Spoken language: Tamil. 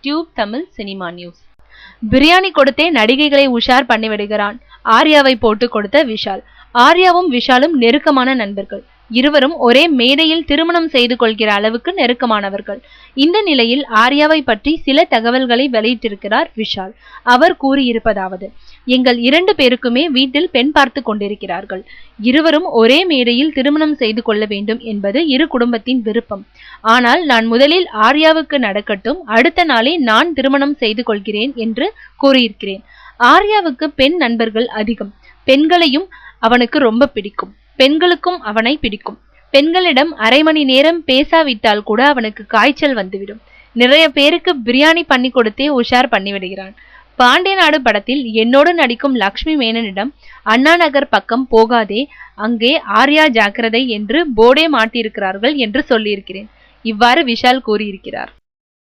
Tube Tamil cinema news. Biryani கொடுத்தே நடிகைகளை உஷார் பண்ணிவிடுகிறான் ஆர்யாவை போட்டு கொடுத்த விஷால். ஆர்யாவும் விஷாலும் நெருக்கமான நண்பர்கள். இருவரும் ஒரே மேடையில் திருமணம் செய்து கொள்கிற அளவுக்கு நெருக்கமானவர்கள். இந்த நிலையில் ஆர்யாவை பற்றி சில தகவல்களை வெளியிட்டிருக்கிறார் விஷால். அவர் கூறியிருப்பதாவது: எங்கள் 2 பேருக்குமே வீட்டில் பெண் பார்த்து கொண்டிருக்கிறார்கள். இருவரும் ஒரே மேடையில் திருமணம் செய்து கொள்ள வேண்டும் என்பது இரு குடும்பத்தின் விருப்பம். ஆனால் நான் முதலில் ஆர்யாவுக்கு நடக்கட்டும், அடுத்த நாளே நான் திருமணம் செய்து கொள்கிறேன் என்று கூறியிருக்கிறேன். ஆர்யாவுக்கு பெண் நண்பர்கள் அதிகம். பெண்களையும் அவனுக்கு ரொம்ப பிடிக்கும். பெண்களுக்கும் அவனை பிடிக்கும். பெண்களிடம் அரை மணி நேரம் பேசாவிட்டால் கூட அவனுக்கு காய்ச்சல் வந்துவிடும். நிறைய பேருக்கு பிரியாணி பண்ணி கொடுத்தே உஷார் பண்ணிவிடுகிறான். பாண்டிய நாடு படத்தில் என்னோடு நடிக்கும் லக்ஷ்மி மேனனிடம் அண்ணா நகர் பக்கம் போகாதே, அங்கே ஆர்யா ஜாக்கிரதை என்று போர்டே மாட்டியிருக்கிறார்கள் என்று சொல்லியிருக்கிறேன். இவ்வாறு விஷால் கூறியிருக்கிறார்.